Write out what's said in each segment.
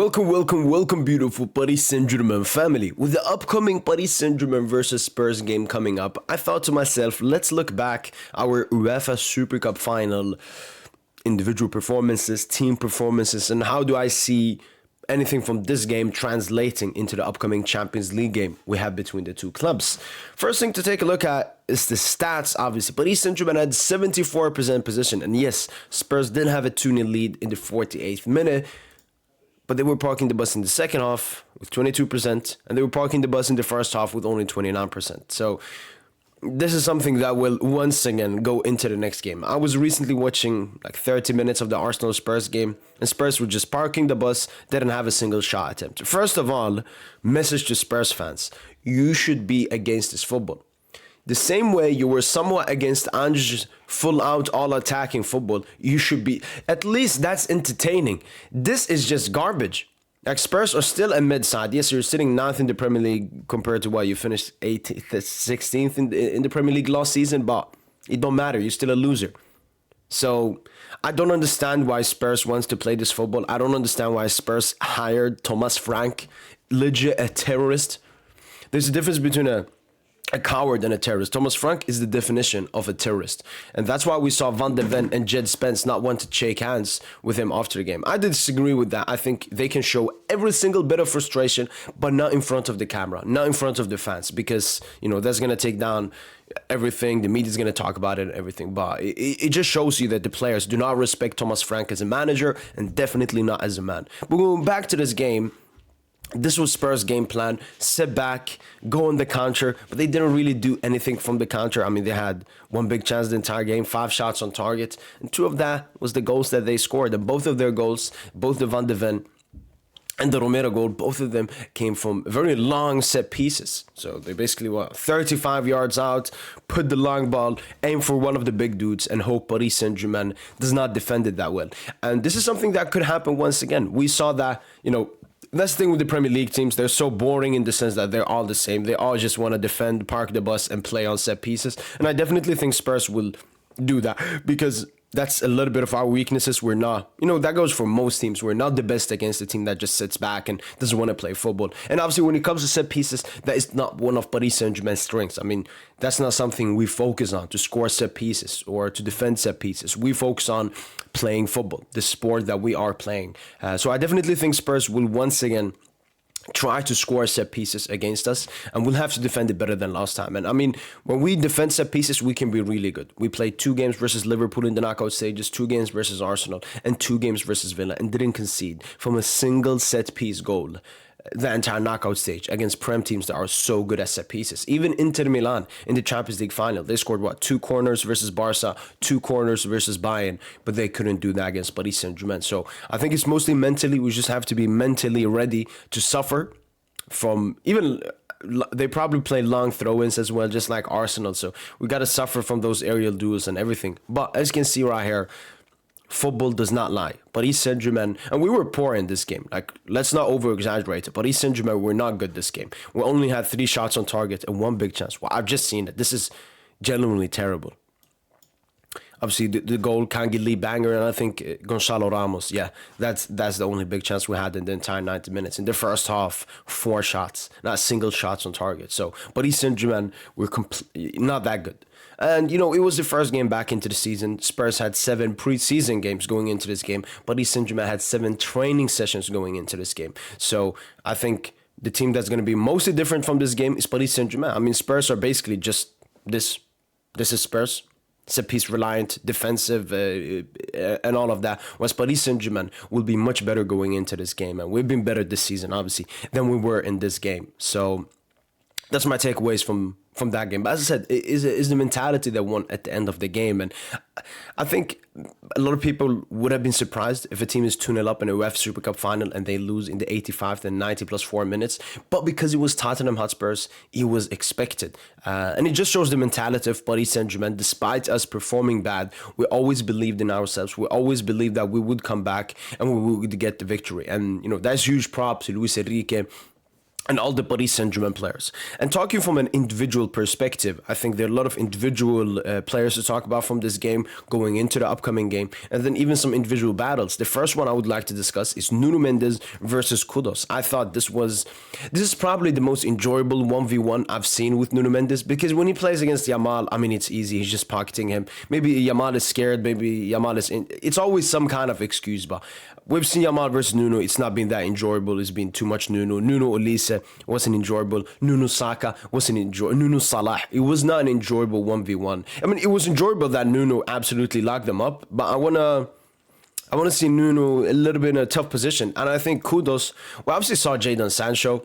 Welcome, beautiful Paris Saint-Germain family. With the upcoming Paris Saint-Germain versus Spurs game coming up, I thought to myself, let's look back our UEFA Super Cup final, individual performances, team performances, and how do I see anything from this game translating into the upcoming Champions League game we have between the two clubs. First thing to take a look at is the stats, obviously. Paris Saint-Germain had 74% possession, and yes, Spurs did have a 2-0 lead in the 48th minute, but they were parking the bus in the second half with 22%, and they were parking the bus in the first half with only 29%. So this is something that will once again go into the next game. I was recently watching like 30 minutes of the Arsenal-Spurs game, and Spurs were just parking the bus, didn't have a single shot attempt. First of all, message to Spurs fans, you should be against this football. The same way you were somewhat against Ange's full-out, all-attacking football, you should be. At least that's entertaining. This is just garbage. Like, Spurs are still a mid-side. Yes, you're sitting 9th in the Premier League compared to what you finished 18th, 16th in the Premier League last season, but it don't matter. You're still a loser. So I don't understand why Spurs wants to play this football. I don't understand why Spurs hired Thomas Frank, legit a terrorist. There's a difference between a coward and a terrorist. Thomas Frank is the definition of a terrorist. And that's why we saw Van de Ven and Jed Spence not want to shake hands with him after the game. I disagree with that. I think they can show every single bit of frustration, but not in front of the camera, not in front of the fans, because, you know, that's going to take down everything. The media's going to talk about it and everything. But it just shows you that the players do not respect Thomas Frank as a manager and definitely not as a man. But going back to this game, this was Spurs' game plan, sit back, go on the counter, but they didn't really do anything from the counter. I mean, they had one big chance the entire game, 5 shots on target, and 2 of that was the goals that they scored. And both of their goals, both the Van de Ven and the Romero goal, both of them came from very long set pieces. So they basically were 35 yards out, put the long ball, aim for one of the big dudes, and hope Paris Saint-Germain does not defend it that well. And this is something that could happen once again. We saw that, you know, that's the thing with the Premier League teams. They're so boring in the sense that they're all the same. They all just want to defend, park the bus, and play on set pieces. And I definitely think Spurs will do that because that's a little bit of our weaknesses. We're not, you know, that goes for most teams. We're not the best against a team that just sits back and doesn't want to play football. And obviously, when it comes to set pieces, that is not one of Paris Saint-Germain's strengths. I mean, that's not something we focus on, to score set pieces or to defend set pieces. We focus on playing football, the sport that we are playing. So I definitely think Spurs will once again try to score set pieces against us, and we'll have to defend it better than last time. And I mean, when we defend set pieces, we can be really good. We played 2 games versus Liverpool in the knockout stages, 2 games versus Arsenal, and 2 games versus Villa, and didn't concede from a single set piece goal the entire knockout stage against Prem teams that are so good at set pieces. Even Inter Milan in the Champions League final, they scored 2 corners versus Barca, 2 corners versus Bayern, but they couldn't do that against Paris Saint-Germain. So I think it's mostly mentally. We just have to be mentally ready to suffer from, even they probably play long throw-ins as well, just like Arsenal. So we got to suffer from those aerial duels and everything. But as you can see right here, football does not lie. Paris Saint-Germain, and we were poor in this game. Like, let's not over-exaggerate it. Paris Saint-Germain were not good this game. We only had 3 shots on target and 1 big chance. Well, I've just seen it. This is genuinely terrible. Obviously, the goal, Kangin Lee banger, and I think Gonzalo Ramos. Yeah, that's the only big chance we had in the entire 90 minutes. In the first half, 4 shots, not single shots on target. So, Paris Saint-Germain were not that good. And, you know, it was the first game back into the season. Spurs had 7 preseason games going into this game. Paris Saint-Germain had 7 training sessions going into this game. So I think the team that's going to be mostly different from this game is Paris Saint-Germain. I mean, Spurs are basically just this. This is Spurs. Set piece reliant, defensive, and all of that. Whereas Paris Saint-Germain will be much better going into this game. And we've been better this season, obviously, than we were in this game. So that's my takeaways from that game. But as I said, it is the mentality that won at the end of the game. And I think a lot of people would have been surprised if a team is 2-0 up in a UEFA Super Cup final and they lose in the 85th and 90 plus 4 minutes. But because it was Tottenham Hotspurs, it was expected. And it just shows the mentality of Paris Saint-Germain. Despite us performing bad, we always believed in ourselves. We always believed that we would come back and we would get the victory. And, you know, that's huge props to Luis Enrique and all the Paris Saint-Germain players. And talking from an individual perspective, I think there are a lot of individual players to talk about from this game going into the upcoming game, and then even some individual battles. The first one I would like to discuss is Nuno Mendes versus Kudus. I thought this is probably the most enjoyable 1v1 I've seen with Nuno Mendes, because when he plays against Yamal, I mean, it's easy. He's just pocketing him. Maybe Yamal is scared. Maybe Yamal is in. It's always some kind of excuse, but we've seen Yamal versus Nuno. It's not been that enjoyable. It's been too much Nuno. Nuno Olise wasn't enjoyable. Nuno Saka wasn't enjoyable. Nuno Salah. It was not an enjoyable 1v1. I mean, it was enjoyable that Nuno absolutely locked them up, but I wanna see Nuno a little bit in a tough position. And I think Kudos, we obviously saw Jadon Sancho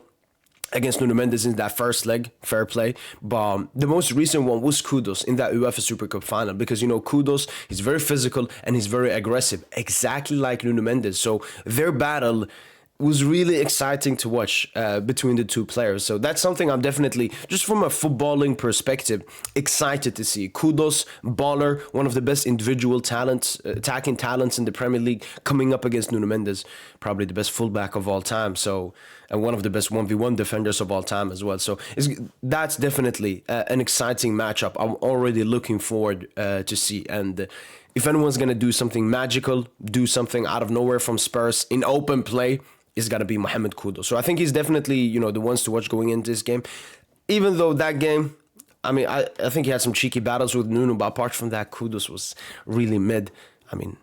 against Nuno Mendes in that first leg, fair play. But the most recent one was Kudos in that UEFA Super Cup final, because, you know, Kudos, he's very physical and he's very aggressive, exactly like Nuno Mendes. So their battle was really exciting to watch between the two players. So that's something I'm definitely, just from a footballing perspective, excited to see. Kudos, baller, one of the best individual talents, attacking talents in the Premier League, coming up against Nuno Mendes, probably the best fullback of all time. So, and one of the best 1v1 defenders of all time as well. So that's definitely an exciting matchup. I'm already looking forward to see. And if anyone's going to do something magical, do something out of nowhere from Spurs in open play, is going to be Mohamed Kudus. So I think he's definitely, you know, the ones to watch going into this game. Even though that game, I mean, I think he had some cheeky battles with Nuno, but apart from that, Kudus was really mid. I mean,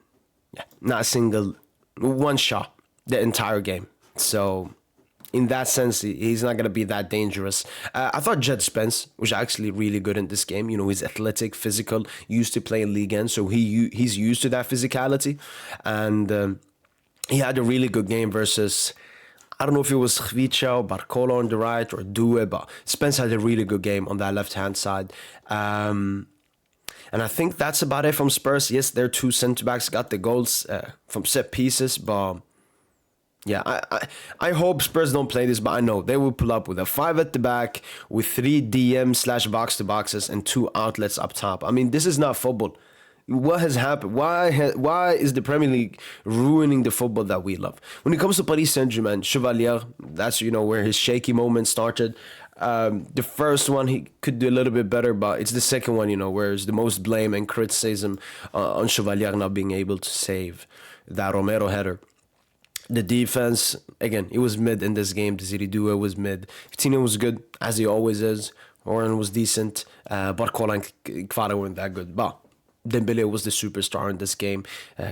yeah, not a single one shot the entire game. So in that sense, he's not going to be that dangerous. I thought Jed Spence was actually really good in this game. You know, he's athletic, physical, used to play in Ligue 1, so he's used to that physicality. And he had a really good game versus, I don't know if it was Khvicha or Barcola on the right or Due, but Spence had a really good game on that left-hand side. And I think that's about it from Spurs. Yes, their two centre-backs got the goals from set pieces, but yeah, I hope Spurs don't play this, but I know they will pull up with a 5 at the back, with 3 DM/box-to-boxes and 2 outlets up top. I mean, this is not football. What has happened? Why is the Premier League ruining the football that we love? When it comes to Paris Saint-Germain, Chevalier, that's, you know, where his shaky moment started. The first one, he could do a little bit better, but it's the second one, you know, where it's the most blame and criticism on Chevalier not being able to save that Romero header. The defense, again, it was mid in this game. Desiree Doué was mid. Coutinho was good, as he always is. Oren was decent. Barcola and Kvara weren't that good, but Dembele was the superstar in this game.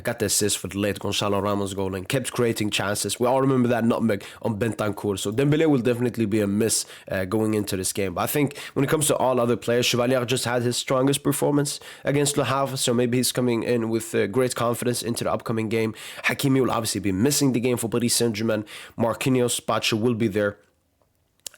Got the assist for the late Gonçalo Ramos goal and kept creating chances. We all remember that nutmeg on Bentancur. So Dembele will definitely be a miss going into this game. But I think when it comes to all other players, Chevalier just had his strongest performance against Le Havre. So maybe he's coming in with great confidence into the upcoming game. Hakimi will obviously be missing the game for Paris Saint-Germain. Marquinhos, Pacho will be there.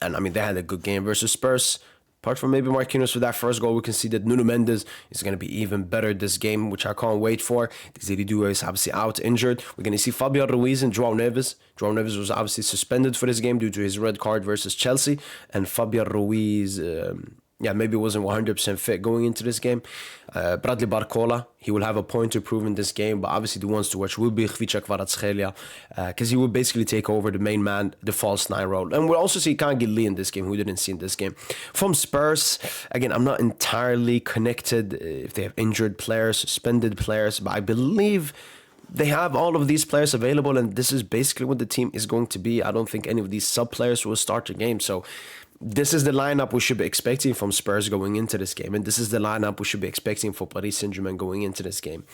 And I mean, they had a good game versus Spurs. Apart from maybe Marquinhos for that first goal, we can see that Nuno Mendes is going to be even better this game, which I can't wait for. Desiree Doué is obviously out injured. We're going to see Fabian Ruiz and João Neves. João Neves was obviously suspended for this game due to his red card versus Chelsea. And Fabian Ruiz, maybe wasn't 100% fit going into this game. Bradley Barcola, he will have a point to prove in this game, but obviously the ones to watch will be Khvicha Kvaratskhelia, because he will basically take over the main man, the false 9 role. And we'll also see Kangin Lee in this game, who we didn't see in this game. From Spurs, again, I'm not entirely connected if they have injured players, suspended players, but I believe they have all of these players available, and this is basically what the team is going to be. I don't think any of these sub-players will start the game, so this is the lineup we should be expecting from Spurs going into this game. And this is the lineup we should be expecting for Paris Saint-Germain going into this game.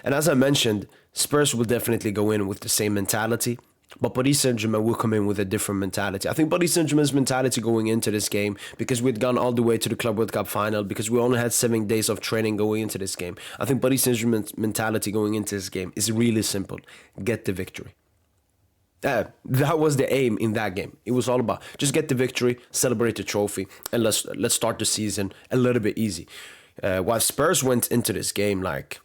And as I mentioned, Spurs will definitely go in with the same mentality, but Paris Saint-Germain will come in with a different mentality. I think Paris Saint-Germain's mentality going into this game, because we'd gone all the way to the Club World Cup final, because we only had 7 days of training going into this game. I think Paris Saint-Germain's mentality going into this game is really simple. Get the victory. That was the aim in that game. It was all about just get the victory, celebrate the trophy, and let's start the season a little bit easy. While Spurs went into this game like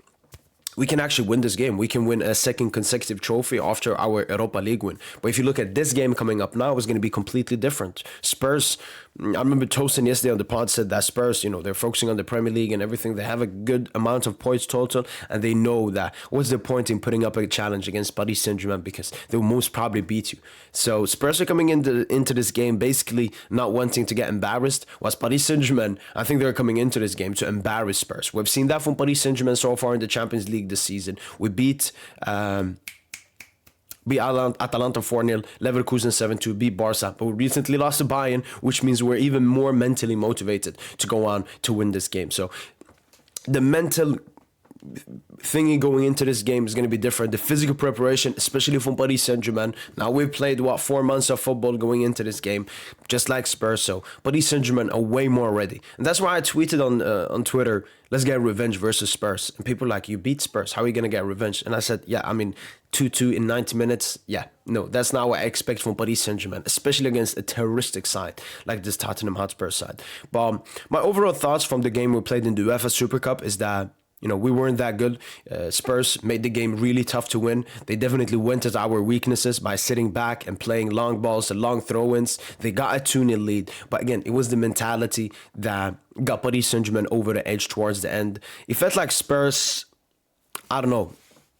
we can actually win this game. We can win a second consecutive trophy after our Europa League win. But if you look at this game coming up now, it's going to be completely different. Spurs, I remember Tosin yesterday on the pod said that Spurs, they're focusing on the Premier League and everything. They have a good amount of points total, and they know that what's the point in putting up a challenge against Paris Saint-Germain, because they will most probably beat you. So Spurs are coming into this game basically not wanting to get embarrassed, whilst Paris Saint-Germain, I think they're coming into this game to embarrass Spurs. We've seen that from Paris Saint-Germain so far in the Champions League this season. We beat Atalanta 4-0, Leverkusen 7-2, beat Barca, but we recently lost to Bayern, which means we're even more mentally motivated to go on to win this game. So the mental thingy going into this game is going to be different. The physical preparation, especially from Paris Saint-Germain. Now we've played 4 months of football going into this game, just like Spurs. So Paris Saint-Germain are way more ready, and that's why I tweeted on Twitter, "Let's get revenge versus Spurs." And people are like, "You beat Spurs, how are you going to get revenge?" And I said, "Yeah, 2-2 in 90 minutes. Yeah, no, that's not what I expect from Paris Saint-Germain, especially against a terroristic side like this Tottenham Hotspurs side." But my overall thoughts from the game we played in the UEFA Super Cup is that we weren't that good. Spurs made the game really tough to win. They definitely went at our weaknesses by sitting back and playing long balls and long throw-ins. They got a 2-0 lead. But again, it was the mentality that got Paris Saint-Germain over the edge towards the end. It felt like Spurs, I don't know,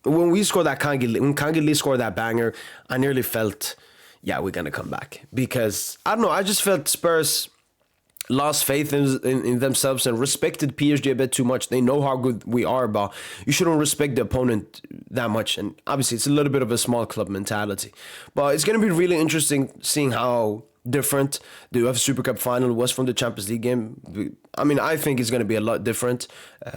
when we scored that when Kangeli scored that banger, I nearly felt, yeah, we're going to come back. Because, I don't know, I just felt Spurs lost faith in themselves and respected PSG a bit too much. They know how good we are, but you shouldn't respect the opponent that much. And obviously, it's a little bit of a small club mentality. But it's going to be really interesting seeing how different the UEFA Super Cup final was from the Champions League game. I think it's going to be a lot different.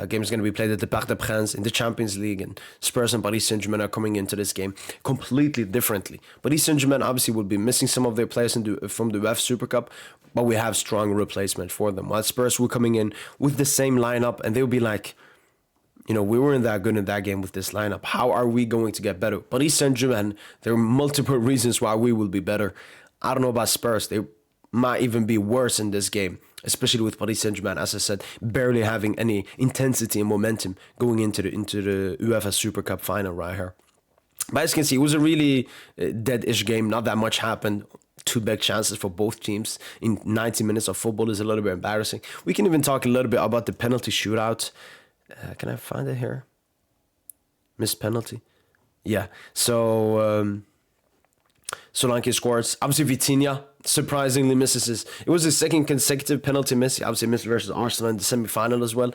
Game is going to be played at the Parc des Princes in the Champions League, and Spurs and Paris Saint-Germain are coming into this game completely differently. Paris Saint-Germain obviously will be missing some of their players from the UEFA Super Cup, but we have strong replacement for them. While Spurs were coming in with the same lineup, and they'll be like, we weren't that good in that game with this lineup. How are we going to get better? Paris Saint-Germain, there are multiple reasons why we will be better. I don't know about Spurs. They might even be worse in this game, especially with Paris Saint-Germain, as I said, barely having any intensity and momentum going into the UEFA Super Cup final right here. But as you can see, it was a really dead-ish game. Not that much happened. 2 big chances for both teams in 90 minutes of football is a little bit embarrassing. We can even talk a little bit about the penalty shootout. Can I find it here? Missed penalty. Yeah. So Solanke scores. Obviously, Vitinha surprisingly misses it was his second consecutive penalty miss. He obviously missed versus Arsenal in the semi-final as well.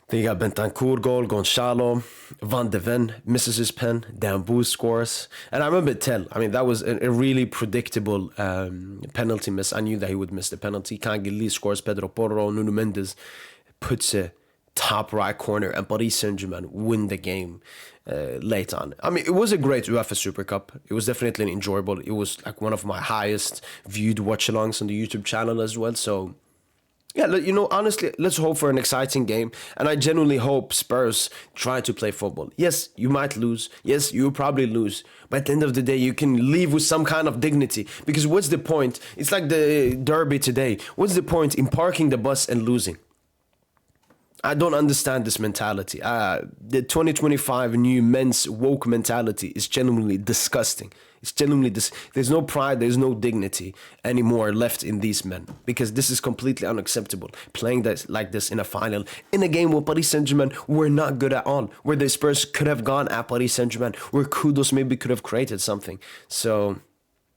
Then you got Bentancur goal, Gonçalo, Van de Ven misses his pen, Dambu scores. And I remember Tell, that was a really predictable penalty miss. I knew that he would miss the penalty. Kangeli scores, Pedro Porro, Nuno Mendes puts a top right corner, and Paris Saint-Germain win the game late on. It was a great UEFA Super Cup. It was definitely enjoyable. It was like one of my highest viewed watch-alongs on the YouTube channel as well. So yeah, honestly, let's hope for an exciting game. And I genuinely hope Spurs try to play football. Yes, you might lose. Yes, you'll probably lose. But at the end of the day, you can leave with some kind of dignity. Because what's the point? It's like the derby today. What's the point in parking the bus and losing? I don't understand this mentality. The 2025 new men's woke mentality is genuinely disgusting. It's genuinely there's no pride, there's no dignity anymore left in these men, because this is completely unacceptable. Playing like this in a final, in a game where Paris Saint-Germain were not good at all, where the Spurs could have gone at Paris Saint-Germain, where Kudos maybe could have created something. So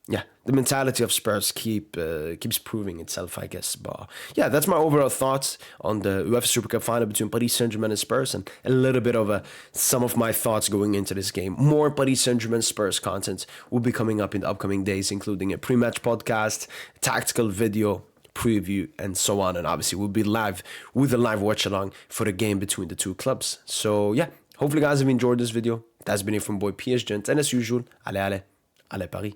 yeah, the mentality of Spurs keeps proving itself, I guess. But yeah, that's my overall thoughts on the UEFA Super Cup final between Paris Saint-Germain and Spurs, and a little bit of some of my thoughts going into this game. More Paris Saint-Germain Spurs content will be coming up in the upcoming days, including a pre-match podcast, tactical video, preview, and so on. And obviously, we'll be live with a live watch-along for the game between the two clubs. So yeah, hopefully guys have enjoyed this video. That's been it from boy PSG, and as usual, allez, allez, allez Paris.